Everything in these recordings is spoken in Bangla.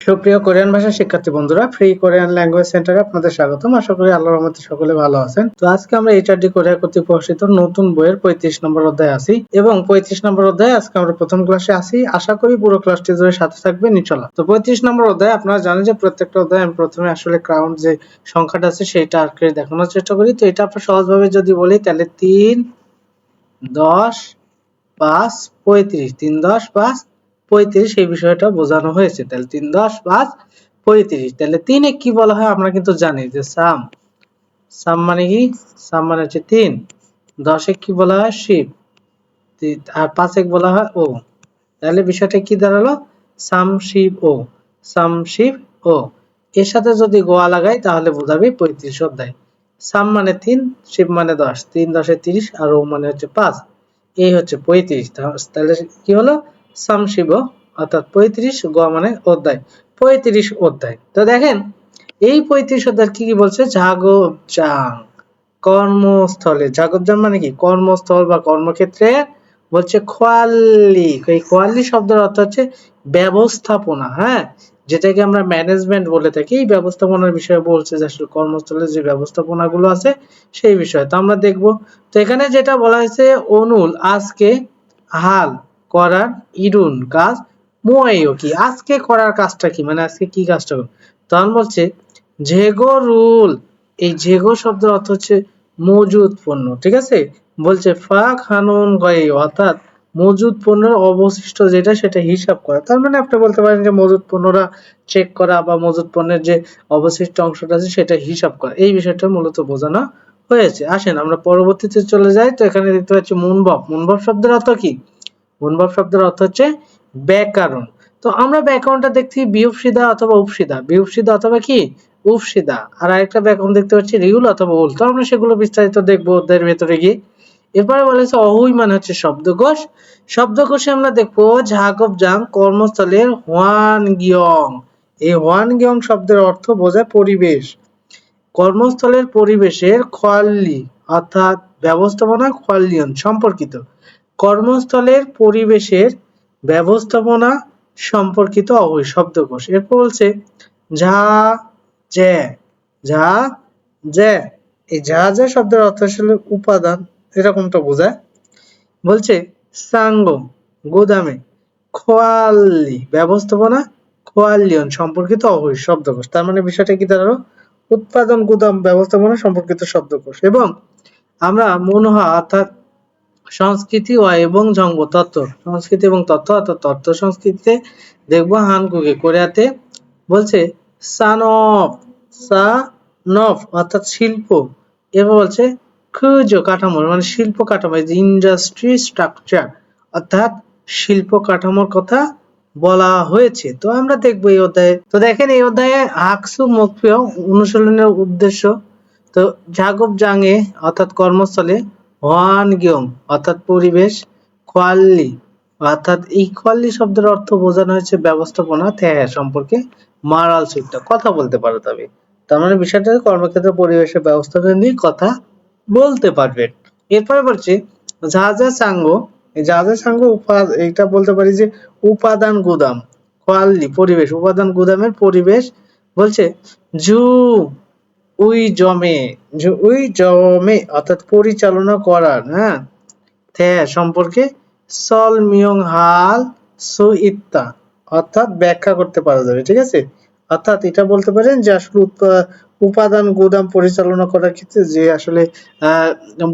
সুপ্রিয় কোরিয়ান ভাষা শিক্ষার্থী বন্ধুরা, ফ্রি কোরিয়ান ল্যাঙ্গুয়েজ সেন্টারে আপনাদের স্বাগতম। আশা করি আল্লাহর রহমতে সকলে ভালো আছেন। তো আজকে আমরা এইচআরডি কোরিয়া কর্তৃক প্রকাশিত নতুন বইয়ের 35 নম্বর অধ্যায়ে আছি এবং 35 নম্বর অধ্যায়ে আজকে আমরা প্রথম ক্লাসে আছি। আশা করি পুরো ক্লাসটি ধরে সাথে থাকবেন ইনশাআল্লাহ। তো 35 নম্বর অধ্যায়ে আপনারা জানেন যে প্রত্যেকটা অধ্যায়ে আমি প্রথমে আসলে ক্রাউন্ট যে সংখ্যাটা আছে সেটা আর কি দেখানোর চেষ্টা করি। তো এটা আপনারা সহজভাবে যদি বলি তাহলে 3 10 5 35 3 10 5 35 এই বিষয়টা বোঝানো হয়েছে। তাহলে 3 10 5 35 তাহলে 3 এ কি বলা হয় আমরা কিন্তু জানি যে সাম। সাম মানে কি? সাম মানে হচ্ছে 3। 10 এ কি বলা হয়? শিব। আর 5 এ বলা হয় ও। তাহলে বিষয়টা কি দাঁড়ালো? সাম শিব ও। সাম শিব ও। এর সাথে যদি গোয়া লাগাই তাহলে বোঝাবে 35 অধ্যায়। সাম মানে 3, শিব মানে 10, 3 10 এ 30 আর ও মানে হচ্ছে 5। এই হচ্ছে 35। তাহলে কি হলো? সাম শিব অর্থাৎ 35 গোয়া মানে অধ্যায়। 35 অধ্যায়। তো দেখেন এই 35 অধ্যায় কি কি বলছে? জাগবজাং কর্মস্থলে। জাগবজাং মানে কি? কর্মস্থল বা কর্মক্ষেত্রে বলছে খোয়াল্লি। এই খোয়াল্লি শব্দের অর্থ হচ্ছে ব্যবস্থাপনা, হ্যাঁ, যেটাকে আমরা ম্যানেজমেন্ট বলে থাকি। এই ব্যবস্থাপনার বিষয়ে বলছে যে আসলে কর্মস্থলে যে ব্যবস্থাপনাগুলো আছে সেই বিষয়ে তো আমরা দেখব। তো এখানে যেটা বলা হয়েছে অনুল আজকে হাল করার ইরুন কাজ মুয়াইও কি আজকে করার কাজটা কি, মানে আজকে কি কাজটা করব। তখন বলছে ঝেগো রুল। এই ঝেগো শব্দের অর্থ হচ্ছে মজুদ পণ্য, ঠিক আছে। বলছে ফা খানুন গয়ে অর্থাৎ মজুদ পণ্যের অবশিষ্ট যেটা সেটা হিসাব করা। তার মানে আপনি বলতে পারেন যে মজুদ পণ্যটা চেক করা বা মজুদ পণ্যের যে অবশিষ্ট অংশটা আছে সেটা হিসাব করা। এই বিষয়টা মূলত বোঝানো হয়েছে। আসেন আমরা পরবর্তীতে চলে যাই। তো এখানে দেখতে পাচ্ছি মুনবব। মুনবব শব্দের অর্থ কি? মুনবব শব্দের অর্থ হচ্ছে ব্যাকরণ। তো আমরা ব্যাকরণটা দেখছি বিউপসিদা অথবা উপসিদা, বিউপসিদা অথবা কি উপসিদা। আর আরেকটা ব্যাকরণ দেখতে পাচ্ছি রিউল অথবা উল। তো আমরা সেগুলো বিস্তারিত দেখবো অধ্যায়ের ভেতরে গিয়ে। এরপরে বলেছে অহুই মানে হচ্ছে শব্দকোষ। শব্দকোষে আমরা দেখবো ঝাগবজাং কর্মস্থলের হোয়ান গিয়ং। এই হোয়ান গিয়ং শব্দের অর্থ বোঝায় পরিবেশ। কর্মস্থলের পরিবেশের খোয়াল্লি অর্থাৎ ব্যবস্থাপনা খোয়াল্লিয়ন সম্পর্কিত। কর্মস্থলের পরিবেশের ব্যবস্থাপনা সম্পর্কিত অবৈ শব্দকোষ। এরপর বলছে ঝা জে। ঝা জে। এই ঝা জে শব্দের অর্থ আসলে উপাদান, এরকমটা বোঝায়। বলছে সাঙ্গ গুদামে খোয়াল্লি ব্যবস্থাপনা খোয়াল্লিয়ন সম্পর্কিত অবৈ শব্দকোষ। তার মানে বিষয়টা কি দাঁড়ালো? উৎপাদন গুদাম ব্যবস্থাপনা সম্পর্কিত শব্দকোষ। এবং আমরা মনোহা অর্থাৎ সংস্কৃতি ও এবং জঙ্গ তত্ত্ব, সংস্কৃতি এবং তত্ত্ব অর্থাৎ তত্ত্ব সংস্কৃতিতে দেখবো হানকুকে কোরিয়াতে বলছে সানফ। সানফ অর্থাৎ শিল্প। এবার বলছে খুজ কাঠামো মানে শিল্প কাঠামো, ইন্ডাস্ট্রি স্ট্রাকচার অর্থাৎ শিল্প কাঠামোর কথা বলা হয়েছে। তো আমরা দেখবো এই অধ্যায়ে। তো দেখেন এই অধ্যায়ে হাকসু মুখ্য অনুশীলনের উদ্দেশ্য। তো জাগবজাং এ অর্থাৎ কর্মস্থলে, হোয়ান গিয়ং অর্থাৎ পরিবেশ, খোয়াল্লি অর্থাৎ এই খোয়াল্লি শব্দের অর্থ বোঝানো হয়েছে ব্যবস্থাপনা সম্পর্কে মারাল সুইটটা কথা বলতে পারে। তবে তার মানে বিষয়টা কর্মক্ষেত্র পরিবেশের ব্যবস্থাপনা নিয়ে কথা বলতে পারবেন। এরপরে বলছে ঝাঁঝা সাঙ্গ। এই ঝাঁঝা সাঙ্গ এটা বলতে পারি যে উপাদান গুদাম। খোয়াল্লি পরিবেশ, উপাদান গুদামের পরিবেশ। বলছে জু উই জমে। উই জমে অর্থাৎ পরিচালনা করার, হ্যাঁ, সম্পর্কে সল মিয়ং হাল সু ইত্তা অর্থাৎ ব্যাখ্যা করতে পারা যাবে, ঠিক আছে। অর্থাৎ এটা বলতে পারেন যে আসলে উপাদান গুদাম পরিচালনা করার ক্ষেত্রে যে আসলে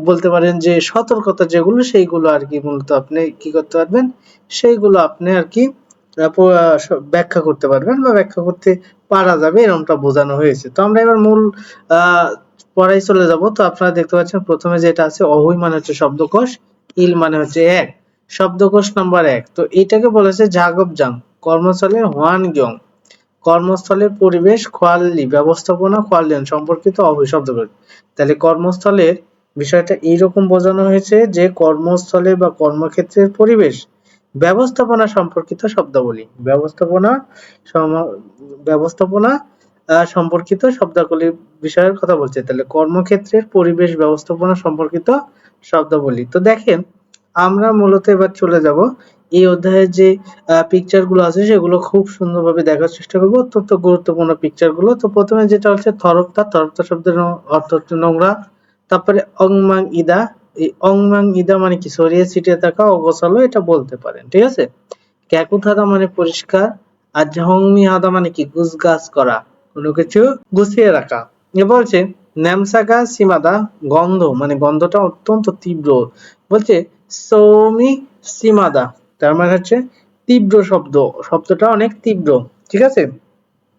বলতে পারেন যে সতর্কতা যেগুলো সেইগুলো আর কি মূলত আপনি কি করতে পারবেন, সেইগুলো আপনি আর কি ব্যাখ্যা করতে পারবেন বা ব্যাখ্যা করতে পারা যাবে, এরকমটা বোঝানো হয়েছে। তো আমরা এবার মূল পড়ায় চলে যাব। তো আপনারা দেখতে পাচ্ছেন প্রথমে যেটা আছে অহুই মানে হচ্ছে শব্দকোষ, ইল মানে হচ্ছে এক, শব্দকোষ নাম্বার 1। তো এটাকে বলেছে জাগবজাং কর্মস্থলের হোয়ান গিয়ং কর্মস্থলের পরিবেশ খোয়াল্লি ব্যবস্থাপনা খোয়াল্লিয়ন সম্পর্কিত অবৈ শব্দকোষ। তাহলে কর্মস্থলের বিষয়টা এইরকম বোঝানো হয়েছে যে কর্মস্থলে বা কর্মক্ষেত্রের পরিবেশ ব্যবস্থাপনা সম্পর্কিত শব্দাবলী, ব্যবস্থাপনা সম্পর্কিত শব্দাবলীর বিষয়ের কথা বলছে। তাহলে কর্মক্ষেত্রের পরিবেশ ব্যবস্থাপনা সম্পর্কিত শব্দাবলী। তো দেখেন আমরা মূলত এবার চলে যাব এই অধ্যায়ে যে পিকচার গুলো আছে সেগুলো খুব সুন্দরভাবে দেখার চেষ্টা করবো, অত্যন্ত গুরুত্বপূর্ণ পিকচার গুলো। তো প্রথমে যেটা হচ্ছে থরপ্তা, থরপ্তা শব্দের অর্থ হচ্ছে নোংরা। তারপরে অংমাং ইদা, এই অংমাং ইদা মানে কি ছড়িয়ে ছিটিয়ে থাকা, অগোছালো, এটা বলতে পারেন, ঠিক আছে। ক্যাকুথাদা মানে পরিষ্কার, আর ঝংমি হাদা মানে কি গুছগাছ করা, কোনো কিছু গুছিয়ে রাখা। এ বলছে ন্যামসাকা সীমাদা, গন্ধ মানে গন্ধটা অত্যন্ত তীব্র। বলছে সৌমি সীমাদা, তার মানে হচ্ছে তীব্র শব্দ, শব্দটা অনেক তীব্র, ঠিক আছে।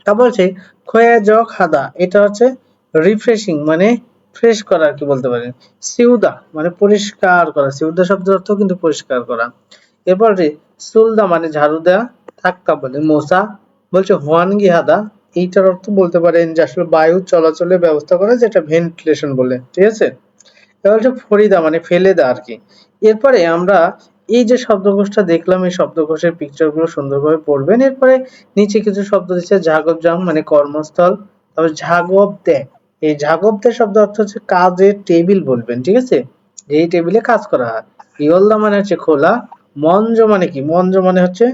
তা বলছে খোয়া জ খাদা, এটা হচ্ছে রিফ্রেশিং মানে ফ্রেশ করা আর কি বলতে পারেন। সিউদা মানে পরিষ্কার করা, সিউদা শব্দের অর্থ কিন্তু পরিষ্কার করা। এরপর সুলদা মানে ঝাড়ু দেওয়া, থাক্কা বলে মোছা। বলছে হোয়ানগি হাদা, এইটার অর্থ বলতে পারেন যে আসলে বায়ু চলাচলের ব্যবস্থা করা, যেটা ভেন্টিলেশন বলে, ঠিক আছে। এবার হচ্ছে ফরিদা মানে ফেলে দেওয়া আর কি। এরপরে আমরা এই যে শব্দকোষটা দেখলাম, এই শব্দকোষের পিকচার গুলো সুন্দরভাবে পড়বেন। এরপরে নিচে কিছু শব্দ দিচ্ছে, ঝাগবজাং মানে কর্মস্থল, তারপর ঝাগব দে, এই ঝাগব দে শব্দ অর্থ হচ্ছে কাজের টেবিল বলবেন, ঠিক আছে, এই টেবিলে কাজ করা হয়। ইয়লদা মানে হচ্ছে খোলা, মঞ্জ মানে কি, মঞ্জ মানে হচ্ছে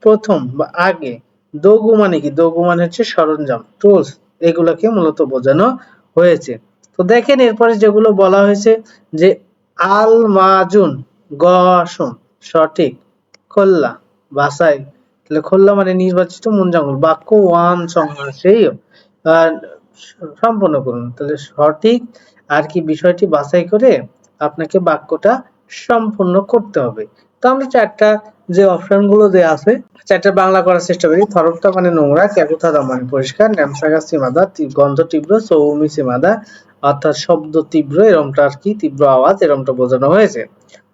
প্রথম বা আগে, দগু মানে কি, দগু মানে হচ্ছে সরঞ্জাম, টুলস, এগুলোকে মূলত বোঝানো হয়েছে। তো দেখেন এরপরে যেগুলো বলা হয়েছে যে আল মাজুন, গ আসন, সঠিক, খোল্লা বাসাই, তাহলে খোল্লা মানে নির্বাচিত মুঞ্জাঙ্গল, বাক্য ওয়ান সংজ্ঞা সেই সম্পন্ন করুন, তাহলে সঠিক আর কি বিষয়টি বাছাই করে আপনাকে বাক্যটা সম্পূর্ণ করতে হবে। তো আমরা চারটা যে অপশন গুলো দেওয়া আছে, চারটা বাংলা করার চেষ্টা করি। থরপ্তা মানে নোংরা, ক্যাকুথাদা মানে পরিষ্কার, ন্যামসাগা সীমাদা গন্ধ তীব্র, সৌমি সীমাদা অর্থাৎ শব্দ তীব্র, এরমটা আর কি তীব্র আওয়াজ, এরমটা বোঝানো হয়েছে।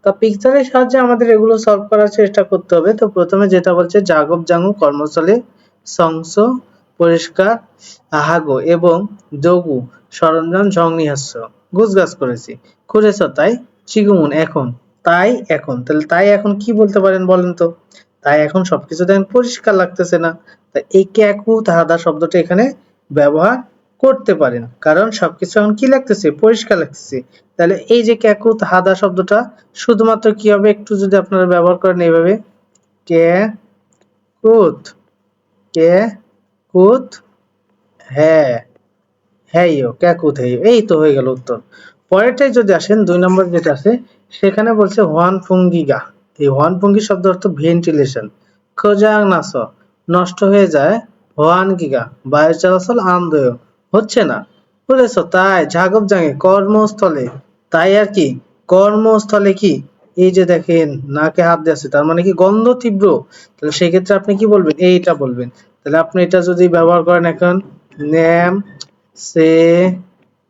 তো পিকচারের সাহায্যে আমাদের এগুলো সলভ করার চেষ্টা করতে হবে। তো প্রথমে যেটা বলছে জাগব জাঙ্গু কর্মস্থলে, সংস পরিষ্কার, হাগো এবং যোগু সরঞ্জাম ঝংনিহাস্য গুছগাছ করেছি, করেছ তাই, চিগুমুন এখন, তাই এখন, তাহলে তাই এখন কি বলতে পারেন বলেন তো। তাই এখন সবকিছু দেখেন পরিষ্কার লাগতেছে না, তাই এই ক্যাকু তাহাদা শব্দটা এখানে ব্যবহার করতে পারেন, কারণ সবকিছু এখন কি লাগতেছে, পরিষ্কার লাগতেছে। তাহলে এই যে ক্যাকু তাহাদা শব্দটা শুধুমাত্র কি হবে, একটু যদি আপনারা ব্যবহার করেন এইভাবে, কে কুত, কে কুত হ্যাঁ, হ্যাঁইও ক্যাকুত হ্যাঁইও, এই তো হয়ে গেল উত্তর। পরেরটাই যদি আসেন, 2 নম্বর যেটা আছে সেখানে বলছে হোয়ান ফুঙ্গিগা, এই হোয়ান ফুঙ্গি শব্দ অর্থ ভেন্টিলেশন, খোজাং নাস নষ্ট হয়ে যায়, হোয়ান গিগা বায়ু চলাচল আন্দোলন হচ্ছে না, বুঝেছো, তাই ঝাগব জাঙে কর্মস্থলে, তাই আর কি কর্মস্থলে কি, এই যে দেখেন নাকে হাত দিয়ে আছে, তার মানে কি গন্ধ তীব্র, তাহলে সেক্ষেত্রে আপনি কি বলবেন, এইটা বলবেন। তাহলে আপনি এটা যদি ব্যবহার করেন এখন, ন্যাম সে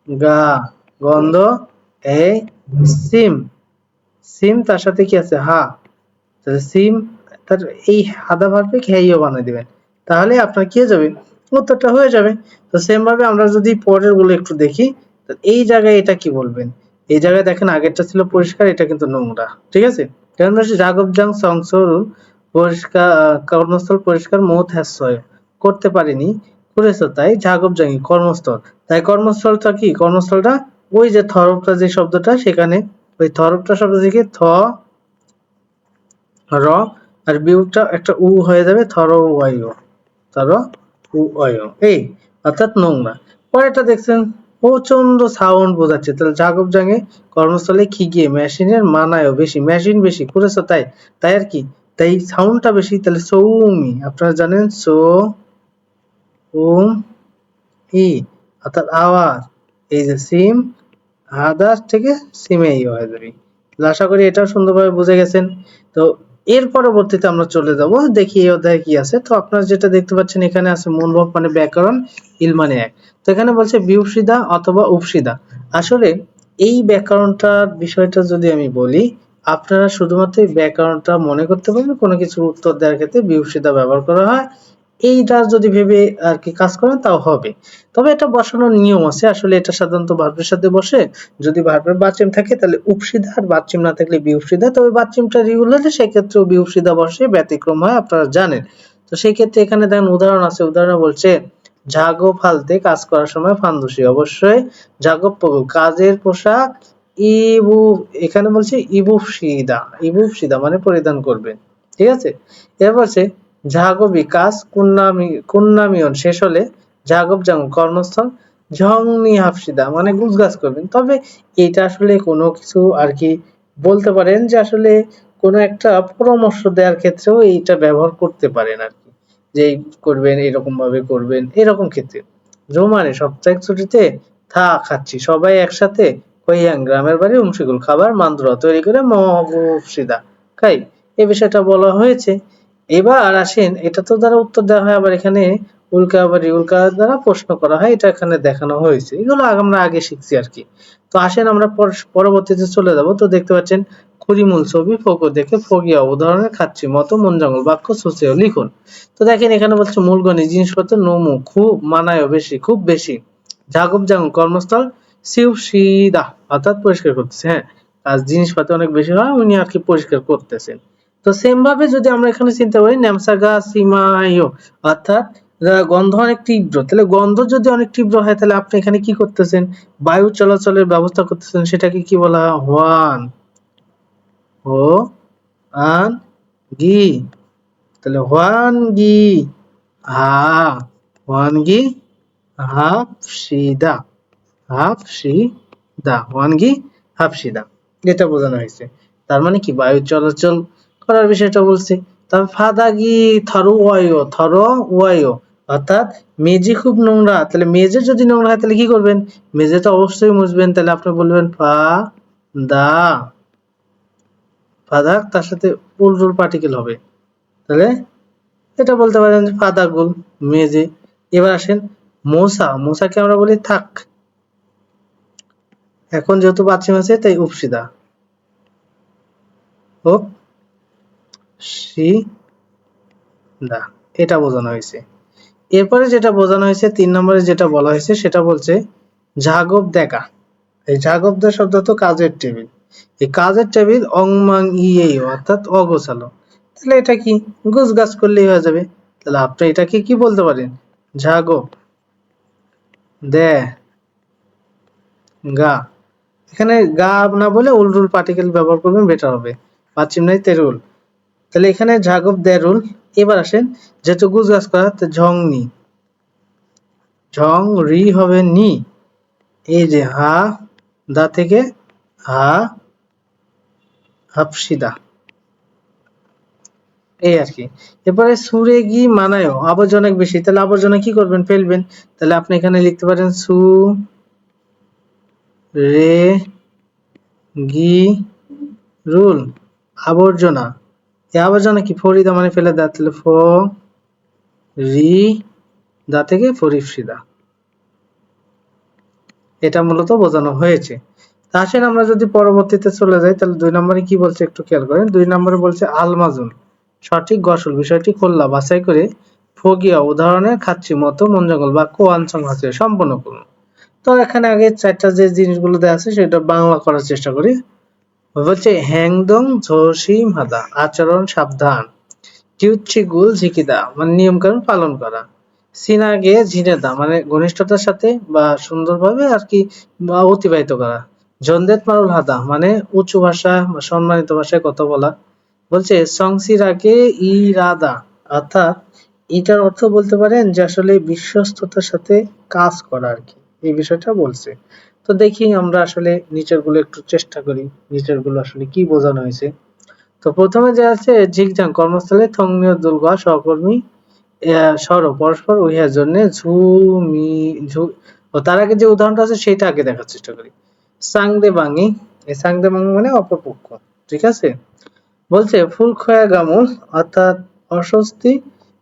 গা গন্ধ, এই সিম, সিম তার সাথে কি আছে হা, তাহলে সিম, তার এই হাদা ভার্বে খেয়েও বানিয়ে দিবেন, তাহলে আপনার কি হয়ে যাবে, উত্তরটা হয়ে যাবে। তো সেম ভাবে আমরা যদি পরের গুলো একটু দেখি, এই জায়গায় এটা কি বলবেন, এই জায়গায় দেখেন আগেরটা ছিল পরিষ্কার, এটা কিন্তু নোংরা, ঠিক আছে। কারণ হচ্ছে জাগবজাং সংসরু পরিষ্কার, কর্মস্থল পরিষ্কার, মৌত হ্যাসয় করতে পারিনি, করেছো তাই ঝাগবজাঙ্গি কর্মস্থল, তাই কর্মস্থলটা কি, কর্মস্থলটা ওই যে থরপটা যে শব্দটা, সেখানে ওই থরপটা শব্দ থেকে থ র আর বিউটা একটা উ হয়ে যাবে, থর ওয়াইও, থর উ ওয়াইও, এই অর্থাৎ নোংরা। পরেরটা দেখছেন প্রচন্ড সাউন্ড বোঝাচ্ছে, তাহলে জাগব জাঙ্গে কর্মস্থলে খিগিয়ে মেশিনের মানায়ও বেশি, মেশিন বেশি করেছো তাই, তাই আর কি, তাই সাউন্ডটা বেশি, তাহলে সৌমি, আপনারা জানেন সো উম ই অর্থাৎ আওয়াজ, এই যে সিম আদার থেকে সিমেই হয়ে যাবে। আশা করি এটাও সুন্দরভাবে বুঝে গেছেন। তো এর পরবর্তীতে আমরা চলে যাব, দেখি এই অধ্যায়ে কি আছে। তো আপনারা যেটা দেখতে পাচ্ছেন এখানে আছে মূলভাব মানে ব্যাকরণ, ইল মানে এক। তো এখানে বলছে বিউপসিদা অথবা উপসিদা। আসলে এই ব্যাকরণটার বিষয়টা যদি আমি বলি, আপনারা শুধুমাত্র এই ব্যাকরণটা মনে করতে পারবেন, কোনো কিছুর উত্তর দেওয়ার ক্ষেত্রে বিউপসিদা ব্যবহার করা হয়, এইটা যদি ভেবে আর কি কাজ করেন তাও হবে। তবে এটা বসানোর নিয়ম আছে, আসলে এটা সাধারণত ভার্বের সাথে বসে, যদি ভার্বের বাচ্চিম থাকে তাহলে উপসিদা, আর বাচ্চিম না থাকলে বিউপসিদা। তবে বাচ্চিমটা রিউল হলে সেক্ষেত্রেও বিউপসিদা বসে, ব্যতিক্রম হয়, আপনারা জানেন। তো সেই ক্ষেত্রে এখানে দেখেন উদাহরণ আছে, উদাহরণে বলছে ঝাগো ফালতে কাজ করার সময় ফান্দুসি, অবশ্যই ঝাগব পগল কাজের পোশাক, ইবু এখানে বলছে ইবুফসিদা, ইবুফসিদা মানে পরিধান করবেন, ঠিক আছে। এরপর হচ্ছে ঝাগবি কাজ কুন্নামিয়ন শেষ হলে ঝাগব জাং কর্মস্থল ঝংনি হাফসিদা মানে গুজগাছ করবেন। তবে এটা আসলে কোনো কিছু আর কি বলতে পারেন যে আসলে কোনো একটা পরামর্শ দেওয়ার ক্ষেত্রেও এইটা ব্যবহার করতে পারেন আর কি, যে এই করবেন এরকম ভাবে করবেন এরকম ক্ষেত্রে। রোমানে সপ্তাহের ছুটিতে খাচ্ছি সবাই একসাথে কইয়াং গ্রামের বাড়ি উমশিগুল খাবার মান্দুরা তৈরি করে মহবুবসিদা খাই, এই বিষয়টা বলা হয়েছে। এবার আসেন, এটা তো দ্বারা উত্তর দেওয়া হয়, আবার এখানে উল্কা দ্বারা প্রশ্ন করা হয়, এটা এখানে দেখানো হয়েছে। এগুলো আমরা আগে শিখছি আর কি। তো আসেন আমরা পরবর্তীতে চলে যাব। তো দেখতে পাচ্ছেন খুরিমূল ছবি ফোকো দেখে ফগিয়া উদাহরণে খাচ্ছি মতো মন জঙ্গল বাক্য সুচিও লিখুন। তো দেখেন এখানে বলছে মূলগণি জিনিসপত্র নমু খুব মানায় বেশি খুব বেশি ঝাগুব জাগুব কর্মস্থল সিউ সিদা অর্থাৎ পরিষ্কার করতেছে। হ্যাঁ, কাজ জিনিসপাতি অনেক বেশি হয়, উনি আর কি পরিষ্কার করতেছেন। তো সেম ভাবে যদি আমরা এখানে চিন্তা করি ন্যামসাগা সিমাইও অর্থাৎ গন্ধ অনেক তীব্র, তাহলে গন্ধ যদি অনেক তীব্র হয় তাহলে আপনি এখানে কি করতেছেন, বায়ু চলাচলের ব্যবস্থা করতেছেন, সেটাকে কি বলা হয়, হোয়ান ও আন গি। তাহলে হোয়ান গি হা, হোয়ান গি হাফসিদা হাফসিদা ওয়ানগি হাফসিদা, এটা বোঝানো হয়েছে। তার মানে কি বায়ু চলাচল করার বিষয়টা বলছে। তারপর ফাদাগি থরো ওয়ায়ো অর্থাৎ মেঝে খুব নোংরা, তাহলে মেঝে যদি নোংরা হয় তাহলে কি করবেন, মেঝে তো অবশ্যই মুছবেন, তাহলে আপনি বলবেন দা ফাদাক তার সাথে উল্টোর পার্টিকেল হবে, তাহলে এটা বলতে পারেন যে ফাদাগুল মেঝে। এবার আসেন মোসাকে আমরা বলি থাক, এখন যেহেতু বাচ্চিম আছে তাই উপসিদা হোপ সি দা, এটা বোঝানো হয়েছে। এরপরে যেটা বোঝানো হয়েছে 3 নম্বরে যেটা বলা হয়েছে সেটা বলছে ঝাগব দেখা। এই ঝাগব দা শব্দ তো কাজের টেবিল, এই কাজের টেবিল অংমাং ইয়ে অর্থাৎ অগোছালো, তাহলে এটা কি গোছ গাছ করলেই হয়ে যাবে। তাহলে আপনি এটাকে কি বলতে পারেন, ঝাগব দে গা, এখানে গা না বলে উল্টুল পার্টিকেল ব্যবহার করবেন, বেটার হবে। পাচ্ছিম নাই তেরুল, তাহলে এখানে ঝাগব দেরুল। এবার আসেন যেহেতু গুজগাছ করা তো ঝংনি, ঝং রি হবে নি, এই যে হা দা থেকে হা হাফসিদা, এই আর কি। এরপরে সুরে গি মানায় আবর্জনা অনেক বেশি, তাহলে আবর্জনা কি করবেন, ফেলবেন। তাহলে আপনি এখানে লিখতে পারেন সু রে গি রুল আবর্জনা, এই আবর্জনা কি ফরিদা মানে ফেলে দেওয়া, তাহলে ফ রি দা থেকে ফরিফসিদা, এটা মূলত বোঝানো হয়েছে। তা আসেন আমরা যদি পরবর্তীতে চলে যাই তাহলে 2 নম্বরে কি বলছে একটু খেয়াল করেন। 2 নম্বরে বলছে আলমাজুন সঠিক গসল বিষয়টি খোল্লা বাছাই করে ফগিয়া উদাহরণে খাচ্ছি মতো মন জঙ্গল বাক্য ওয়ানসং হাসে সম্পন্ন করুন। তো এখানে আগে 4টা যে জিনিসগুলো দেওয়া আছে সেটা বাংলা করার চেষ্টা করি। বলছে হ্যাংদং ঝোসিম হাদা আচরণ সাবধান, কিউচ্ছি গুল ঝিকিদা মানে নিয়ম কানুন পালন করা, সিনাগে ঝিনেদা মানে ঘনিষ্ঠতার সাথে বা সুন্দরভাবে আর কি বা অতিবাহিত করা, জন্দেত মারুল হাদা মানে উঁচু ভাষা বা সম্মানিত ভাষায় কথা বলা। বলছে সংসিরাগে ইরাদা অর্থাৎ এটার অর্থ বলতে পারেন যে আসলে বিশ্বস্ততার সাথে কাজ করা আর কি, এই বিষয়টা বলছে। তো দেখি আমরা আসলে নিচের গুলো একটু চেষ্টা করি, নিচের গুলো আসলে কি বোঝানো হয়েছে। তো প্রথমে যে আছে ঝিকঝাং কর্মস্থলে থংনিয় দুর্গা সহকর্মী পরস্পর উইহার জন্য ঝুমি ঝু, ও তার আগে যে উদাহরণটা আছে সেটা আগে দেখার চেষ্টা করি। সাংদে বাঙি, এই সাংদে বাঙি মানে অপরপক্ষ, ঠিক আছে। বলছে ফুল খয়া গামুল অর্থাৎ অস্বস্তি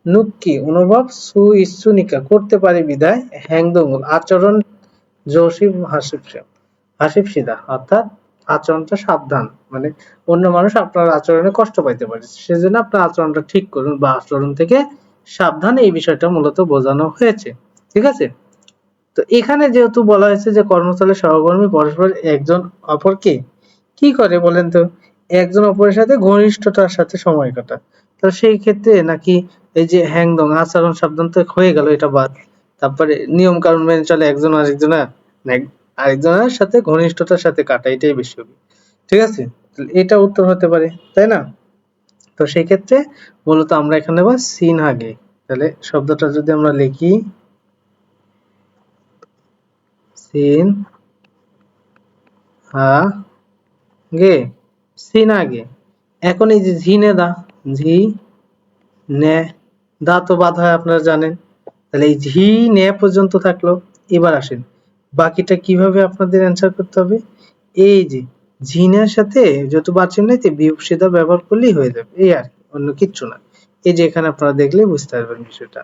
নুক্কি অনুভব সু ইচ্ছুনিকা করতে পারে বিদায় হ্যাংদঙ্গুল আচরণ জসিম হাসিব সিদা অর্থাৎ আচরণটা সাবধান, মানে অন্য মানুষ আপনার আচরণে কষ্ট পাইতে পারে, সেজন্য আপনার আচরণটা ঠিক করুন বা আচরণ থেকে সাবধান, এই বিষয়টা মূলত বোঝানো হয়েছে, ঠিক আছে। তো এখানে যেহেতু বলা হয়েছে যে কর্মস্থলের সহকর্মী পরস্পর একজন অপরকে কি করে বলেন তো, একজন অপরের সাথে ঘনিষ্ঠতার সাথে সময় কাটায়। তো সেই ক্ষেত্রে নাকি এই যে হ্যাংদং আচরণ সাবধান তো হয়ে গেল এটা বাদ, তারপরে নিয়ম কানুন মেনে চলে একজন আরেকজনের সাথে ঘনিষ্ঠতার সাথে কাটা, এটাই বেশি হবে, ঠিক আছে। এটা উত্তর হতে পারে, তাই না। তো সেই ক্ষেত্রে মূলত আমরা এখানে নেব সিন আগে। তাহলে শব্দটা যদি আমরা লিখি সিন আগে, সিন আগে। এখন এই যে ঝিনে দা, ঝি নে দা তো বাদ হয় আপনারা জানেন। তাহলে এই ঝি নে পর্যন্ত থাকলো। এবার আসেন বাকিটা কিভাবে আপনাদের অ্যান্সার করতে হবে। এই যে ঝিনের সাথে যত বাচ্চিহ্নতে বিভূষিতা ব্যবহার করলেই হয়ে যাবে, এই আর কি, অন্য কিচ্ছু না। এই যে এখানে আপনারা দেখলে বুঝতে পারবেন বিষয়টা।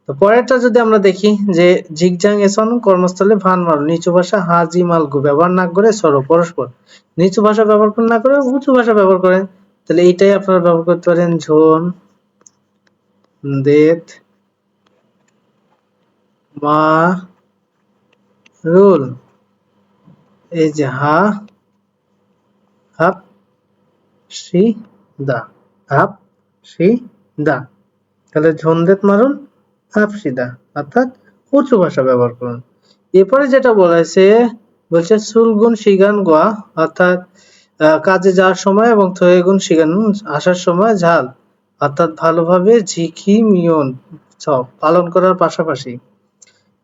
তো পরেরটা যদি আমরা দেখি যে ঝিকঝাং এসন কর্মস্থলে ভান মারো, নিচু ভাষা হাজি মালগু ব্যবহার না করে সরো পরস্পর। নিচু ভাষা ব্যবহার না করে উঁচু ভাষা ব্যবহার করেন। তাহলে এইটাই আপনারা ব্যবহার করতে পারেন ঝোন দেত মা রুল। এই যে হা হাপ সি দা, হাপ সি দা। তাহলে ঝন্দেত মারুন হাফসিদা, অর্থাৎ উঁচু ভাষা ব্যবহার করুন। এরপরে যেটা বলা হয়েছে বলছে সুলগুন শিগান গোয়া, অর্থাৎ কাজে যাওয়ার সময় এবং থয়েগুন শিগান আসার সময় ঝাল, অর্থাৎ ভালোভাবে ঝিকি মিয়ন পালন করার পাশাপাশি।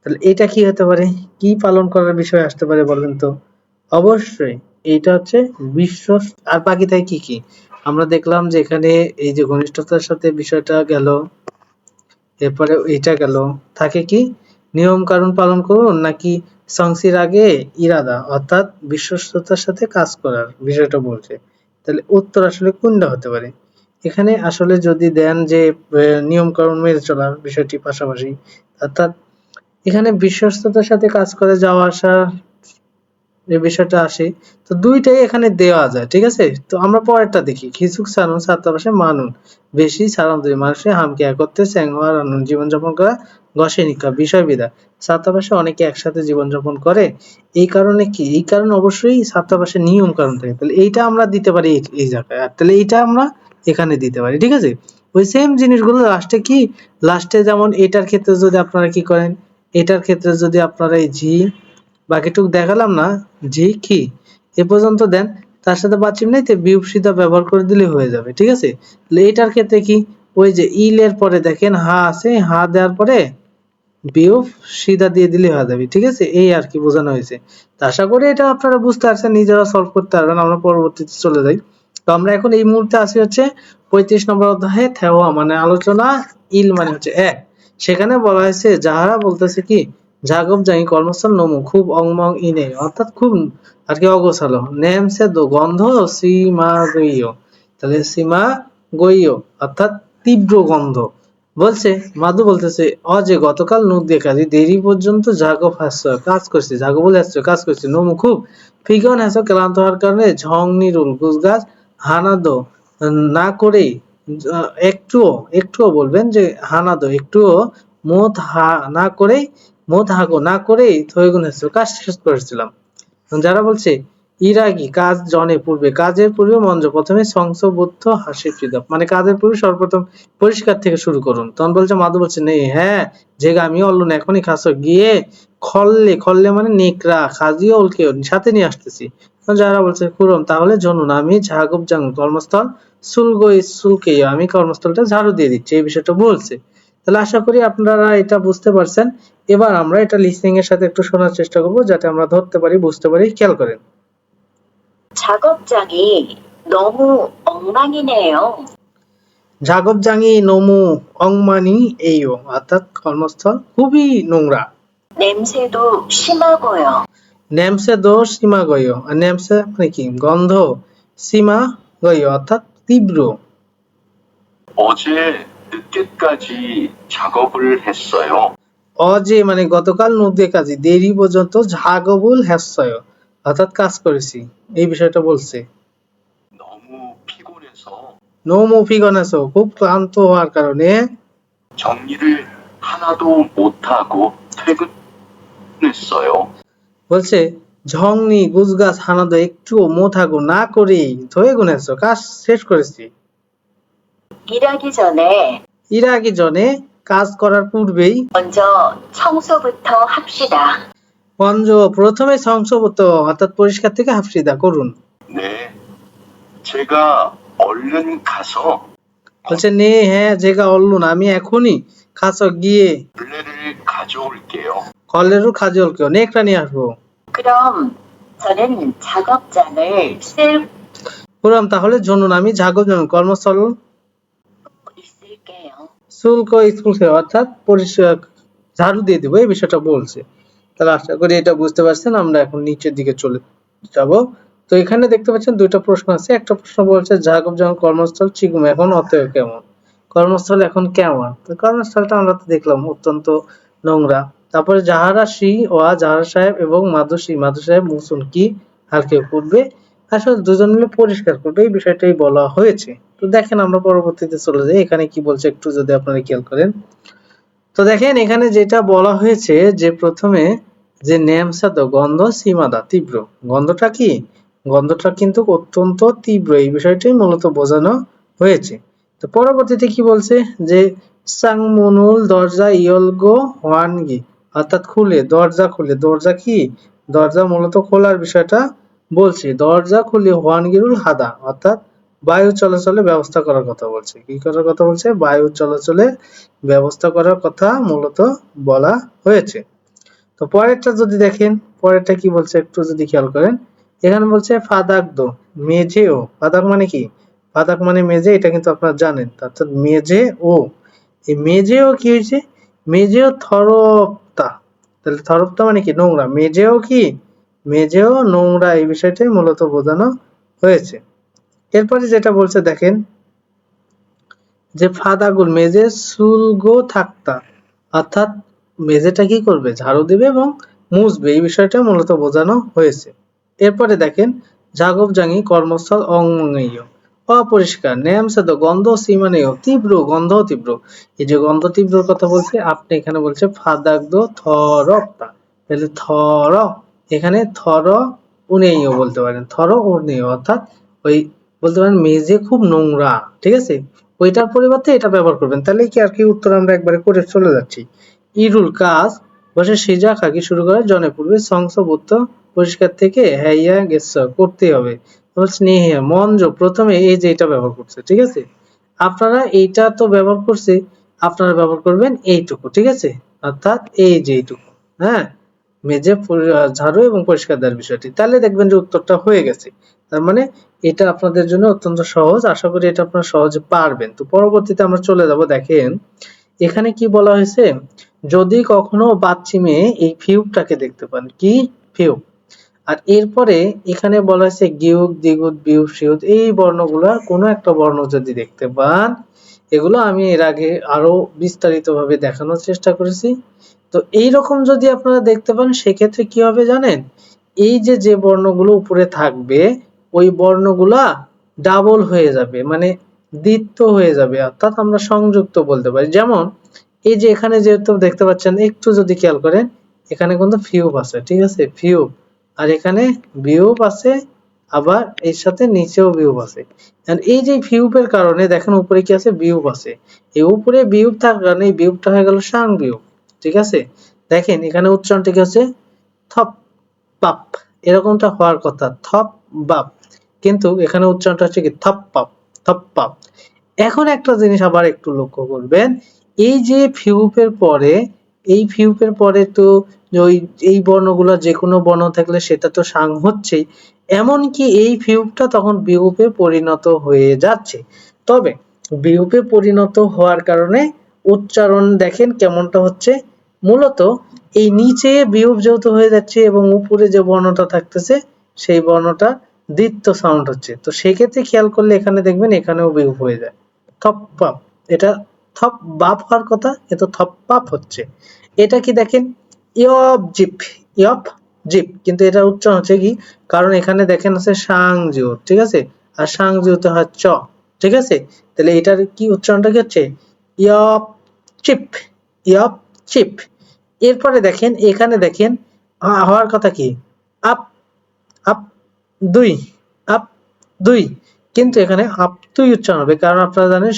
তাহলে এটা কি হতে পারে, কি পালন করার বিষয় আসতে পারে বলেন তো? অবশ্যই এইটা হচ্ছে বিশ্ব। আর বাকি তাই কি কি আমরা দেখলাম যে এখানে এই যে ঘনিষ্ঠতার সাথে বিষয়টা গেল, এরপরে এটা গেল, থাকে কি নিয়ম কানুন পালন করুন নাকি সংসির আগে ইরাদা, অর্থাৎ বিশ্বস্ততার সাথে কাজ করার বিষয়টা বলছে। তাহলে উত্তর আসলে কোনটা হতে পারে? এখানে আসলে যদি দেন যে নিয়ম কানুন মেনে চলার বিষয়টি পাশাপাশি, অর্থাৎ এখানে বিশ্বস্ততার সাথে কাজ করে যাওয়া আসা এই বিষয়টা আসে। তো দুইটাই এখানে দেওয়া যায়, ঠিক আছে। তো আমরা পরেরটা দেখি খিচুক সানুন ছাত্রাবাসে মানুন বেশি সারান দুই মানুষে হামকে একত্রে স্যাংহওয়ার আনুন জীবনযাপন করা গসেনিকা বিষয় বিদা। ছাত্রাবাসে অনেকে একসাথে জীবনযাপন করে, এই কারণে কি, এই কারণে অবশ্যই ছাত্রাবাসে নিয়ম কারণ থাকে। তাহলে এইটা আমরা দিতে পারি এই জায়গায়, আর তাহলে এইটা আমরা এখানে দিতে পারি, ঠিক আছে। ওই সেম জিনিসগুলো লাস্টে কি, লাস্টে যেমন এটার ক্ষেত্রে যদি আপনারা কি করেন, এটার ক্ষেত্রে যদি আপনারা এই জি বাকিটুক দেখালাম না, জি কি এ পর্যন্ত দেন, তার সাথে বাচ্চিহ্নতে বিভূষিতা ব্যবহার করে দিলে হয়ে যাবে, ঠিক আছে। তাহলে এটার ক্ষেত্রে কি, ওই যে ইল এর পরে দেখেন হা আছে, হা দেওয়ার পরে বিয়োগ সিধা দিয়ে দিলে হয়ে যাবে, ঠিক আছে। এই আর কি বোঝানো হয়েছে। তো আশা করি এটা আপনারা বুঝতে পারছেন, নিজেরা সলভ করতে পারবেন। আমরা পরবর্তীতে চলে যাই। তো আমরা এখন এই মুহূর্তে আসি হচ্ছে 35 নম্বর অধ্যায়ে থেওয়া মানে আলোচনা, ইল মানে হচ্ছে এক। সেখানে বলা হয়েছে যাহারা বলতেছে কি জাগব জানি কর্মস্থল নমু খুব অংমং ইনে, অর্থাৎ খুব আর কি অগোছালো, নেমসে দো গন্ধ সীমা গইয়। তাহলে সীমা গইয় অর্থাৎ তীব্র গন্ধ। বলছে মাদু বলতেছে অজে গতকাল নখ দেখালি দেরি পর্যন্ত জাগব হাস্য কাজ করছে, জাগব বলে হাস্য কাজ করছে, নমু খুব ফিগন হাস্য ক্লান্ত হওয়ার কারণে ঝং নিরুল গুছ গাছ হানাদো না করে, একটুও বলবেন যে হানাদো একটুও মোদ হা না করে, মোদ হাগো না করে থইগুন হাস্য কাজ শেষ করেছিলাম। যারা বলছে ইরাগি কাজ জনে পূর্বে, কাজের পূর্বে মঞ্জ প্রথমে সংসবুদ্ধ হাসি ফ্রিদপ, মানে কাজের পূর্বে সর্বপ্রথম পরিষ্কার থেকে শুরু করুন। তখন বলছে মাধু বলছে নেই, হ্যাঁ যে আমি অল্লুন এখনই খাস গিয়ে খললে, খললে মানে নেকড়া খাজিও ওলকে সাথে নিয়ে আসতেছি। যারা বলছে কুরম তাহলে জনুন আমি ঝাগব জাং কর্মস্থল সুলগই সুলকে আমি কর্মস্থলটা ঝাড়ু দিয়ে দিচ্ছি, এই বিষয়টা বলছে। তাহলে আশা করি আপনারা এটা বুঝতে পারছেন। এবার আমরা এটা লিসনিং এর সাথে একটু শোনার চেষ্টা করব যাতে আমরা ধরতে পারি, বুঝতে পারি। খেয়াল করেন। 작업장이 너무 엉망이네요. 작업장이 너무 엉망이에요, অর্থাৎ কর্মস্থল খুবই নোংরা। 냄새도 심하고요. 냄새도 심하고요, আর 냄새 মানে কি গন্ধ, 심하고요 অর্থাৎ তীব্র। 어제 늦게까지 작업을 했어요. অজে মানে গতকাল 늦게까지 দেরি পর্যন্ত 작업을 했어요 অর্থাৎ কাজ করেছি, এই বিষয়টা বলছে। 너무 피곤해서 너무 피곤해서 খুব ক্লান্ত হওয়ার কারণে 정리를 하나도 못하고 퇴근했어요. বলছে ঝংনি গুজগাছ হানাদো একটু মোথাগো না করেই ধয়ে গুনেছো কাজ শেষ করেছি। 일하기 전에 ইরাকি জনে কাজ করার পূর্বেই 먼저 청소부터 합시다. পঞ্জ প্রথমে সংসবত অর্থাৎ পরিষ্কার থেকে হাফসিদা করুন। 네, 제가 얼른 가서 বলছে 네 হ্যাঁ 제가 얼른 আমি এখনই 가서 গিয়ে 걸레를 가져올게요. 걸레로 가져올게요. 네크라 নিয়ে আসবো। 그럼 저는 작업장을 쓸 그럼 তাহলে জন্য আমি 작업장 কর্মস্থল 있을게요. শুল্ক স্কুলকে অর্থাৎ পরিষ্কার ঝাড়ু দিয়ে দেবো এই বিষয়টা বলছে। তাহলে আশা করি এটা বুঝতে পারছেন। আমরা এখন নিচের দিকে চলে যাব। তো এখানে দেখতে পাচ্ছেন দুইটা প্রশ্ন আছে। একটা প্রশ্ন বলছে 작업장 কর্মস্থল 지금 এখন অতএব কেমন, কর্মস্থল এখন কেমন। তো কর্মস্থলটা আমরা তো দেখলাম অত্যন্ত নোংরা। তারপরে যাহারা শ্রী ওয়া যাহারা সাহেব এবং মাধু সাহেব মুসুন কি হালকে করবে, আসলে দুজন মিলে পরিষ্কার করবে এই বিষয়টাই বলা হয়েছে। তো দেখেন আমরা পরবর্তীতে চলে যাই। এখানে কি বলছে একটু যদি আপনারা খেয়াল করেন। তো দেখেন এখানে যেটা বলা হয়েছে যে প্রথমে যে নেমসাদ গন্ধ সীমাদা তীব্র, গন্ধটা কি, গন্ধটা কিন্তু অত্যন্ত তীব্র এই বিষয়টাই মূলত বোঝানো হয়েছে। তো পরবর্তীতে কি বলছে যে সাংমুনুল দরজা ইয়লগো হোয়ানগি অর্থাৎ খুলে, দরজা খুলে, দরজা কি, দরজা মূলত খোলার বিষয়টা বলছে। দরজা খুলে হোয়ানগিরুল হাদা অর্থাৎ বায়ু চলাচলে ব্যবস্থা করার কথা বলছে। কি করার কথা বলছে? বায়ু চলাচলে ব্যবস্থা করার কথা মূলত বলা হয়েছে। তো পরেরটা যদি দেখেন, পরেরটা কি বলছে একটু যদি খেয়াল করেন। এখানে বলছে ফাদাকদো মেঝেও, ফাদাক মানে কি, ফাদাক মানে মেঝে, এটা কিন্তু আপনারা জানেন। অর্থাৎ মেঝে ও, এই মেঝেও কি হয়েছে, মেঝেও থরপতা, তাহলে থরপতা মানে কি নোংরা, মেঝেও কি, মেঝেও নোংরা এই বিষয়টাই মূলত বোঝানো হয়েছে। এরপরে যেটা বলছে দেখেন যে ফাদাগুল মেঝে সুলগো থাকতা অর্থাৎ মেঝেটা কি করবে, ঝাড়ু দিবে এবং মুছবে এই বিষয়টা মূলত বোঝানো হয়েছে। এরপরে দেখেন জাগবজাঙ্গি কর্মস্থল অঙ্গীয় অপরিষ্কার, নেমসেদ গন্ধ সীমানেয় তীব্র, গন্ধ তীব্র। এই যে গন্ধ তীব্র কথা বলছে আপনি এখানে বলছে ফাদাগদ থরপতা, তাহলে থর, এখানে থর উনেয় বলতে পারেন, থর উনেয় অর্থাৎ ওই বলতে পারেন মেঝে খুব নোংরা, ঠিক আছে, ওইটার পরিবর্তে এটা ব্যবহার করবেন। তাহলে কি আর কি উত্তর আমরা একবারে করে চলে যাচ্ছি। ইরুল কাজ বসে সিজা খাকি শুরু করে জনে পূর্বে সংসবুত্ত পরিষ্কার থেকে হ্যাইয়া গেছ করতে হবে, স্নেহে মঞ্জ প্রথমে এই যে এটা ব্যবহার করছে, ঠিক আছে, আপনারা এইটা তো ব্যবহার করছে, আপনারা ব্যবহার করবেন এইটুকু, ঠিক আছে, অর্থাৎ এই যে এইটুকু, হ্যাঁ, মেঝে ঝাড়ু এবং পরিষ্কার দেওয়ার বিষয়টি। তাহলে দেখবেন যে উত্তরটা হয়ে গেছে। তার মানে এটা আপনাদের জন্য অত্যন্ত সহজ, আশা করি এটা আপনারা সহজে পারবেন। তো পরবর্তীতে আমরা চলে যাব। দেখেন এখানে কি বলা হয়েছে, যদি কখনো বাথরুমে এই ফিউবটাকে দেখতে পান, কি ফিউব, আর এরপরে এখানে বলা হয়েছে গিউক দিগুত বিউব সিউত এই বর্ণগুলোর কোনো একটা বর্ণ যদি দেখতে পান, এগুলো আমি এর আগে আরো বিস্তারিতভাবে দেখানোর চেষ্টা করেছি। তো এইরকম যদি আপনারা দেখতে পান সেক্ষেত্রে কি হবে জানেন, এই যে যে বর্ণগুলো উপরে থাকবে ওই বর্ণগুলা ডাবল হয়ে যাবে, মানে দ্বিত্ব হয়ে যাবে, অর্থাৎ আমরা সংযুক্ত বলতে পারি। যেমন এই যে এখানে যেহেতু দেখতে পাচ্ছেন একটু যদি খেয়াল করেন এখানে কিন্তু ফিউব আছে, ঠিক আছে, ফিউব, আর এখানে বিউব আছে, আবার এর সাথে নিচেও বিউব আছে। এই যে ফিউবের কারণে দেখেন উপরে কি আছে, বিউব আছে, এই উপরে বিউব থাকার কারণে এই বিউবটা হয়ে গেল সাং বিউব, ঠিক আছে। দেখেন এখানে উচ্চারণটা কি আছে, থপ পাপ, এরকমটা হওয়ার কথা থপ বাপ, কিন্তু এখানে উচ্চারণটা হচ্ছে কি থপ পাপ, থপ পাপ। এখন একটা জিনিস আবার একটু লক্ষ্য করবেন, এই যে ফিউপের পরে, এই ফিউপের পরে তো ওই এই বর্ণগুলো যে কোনো বর্ণ থাকলে সেটা তো সাং হচ্ছেই, এমনকি এই ফিউপটা তখন বিউপে পরিণত হয়ে যাচ্ছে। তবে বিউপে পরিণত হওয়ার কারণে উচ্চারণ দেখেন কেমনটা হচ্ছে, মূলত এই নিচে বিউপ যেহেতু হয়ে যাচ্ছে এবং উপরে যে বর্ণটা থাকতেছে সেই বর্ণটা দ্বিত্ব সাউন্ড হচ্ছে। তো সেই ক্ষেত্রে খেয়াল করলে এখানে দেখবেন এখানেও বিউপ হয়ে যায়, থপ পাপ, এটা থপ বাপ হওয়ার কথা, এটা থপ পাপ হচ্ছে। এটা কি দেখেন ইয়প জিপ, ইয়প জিপ, কিন্তু এটা উচ্চারণ হচ্ছে কি, কারণ এখানে দেখেন আছে সাংজিউ, ঠিক আছে, আর সাংজিউতে হয় চ, ঠিক আছে, তাহলে এটার কি উচ্চারণটা কি হচ্ছে ইয়প চিপ, ইয়প চিপ। এরপরে দেখেন এখানে দেখেন হওয়ার কথা কি আপ, আপ দুই, আপ দুই, কিন্তু এখানে আপ দুই উচ্চারণ হবে, কারণ আপনারা জানেন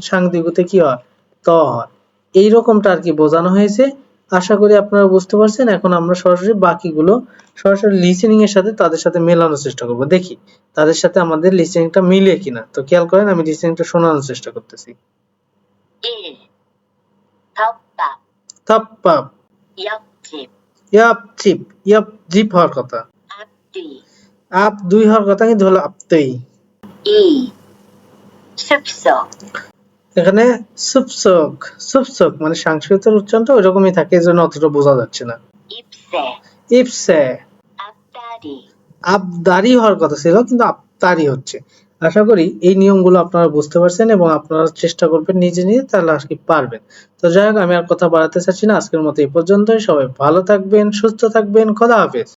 সাংদিগুতে কি হয় ত হয়, এইরকমটা আর কি বোঝানো হয়েছে। আশা করি আপনারা বুঝতে পারছেন। এখন আমরা সরাসরি বাকিগুলো সরাসরি লিসেনিং এর সাথে তাদের সাথে মেলানোর চেষ্টা করব। দেখি তাদের সাথে আমাদের লিসেনিংটা মিলে কিনা। তো খেয়াল করেন আমি লিসেনিংটা শোনানোর চেষ্টা করতেছি। 1. 덮밥, তাপ্পাপ, 옆집, ইয়াপচিপ, ইয়াপজিপ হওয়ার কথা। 앞뒤. আপ দুই হওয়ার কথা কিন্তু হলো আপতেই। 2. 숲속, এখানে সুপসক, সুপসক মানে সাংস্কৃতিক উচ্চারণটা ওইরকমই থাকে, এজন্য অতটা বোঝা যাচ্ছে না। 잎새, ইপসে, 앞다리. আবদারি হওয়ার কথা ছিল কিন্তু আবতারি হচ্ছে। আশা করি এই নিয়মগুলো আপনারা বুঝতে পারছেন এবং আপনারা চেষ্টা করবেন নিজে নিজে, তাহলে আজকে পারবেন। তো যাই হোক, আমি আর কথা বাড়াতে চাচ্ছি না, আজকের মতো এই পর্যন্তই। সবাই ভালো থাকবেন, সুস্থ থাকবেন, খোদা হাফেজ।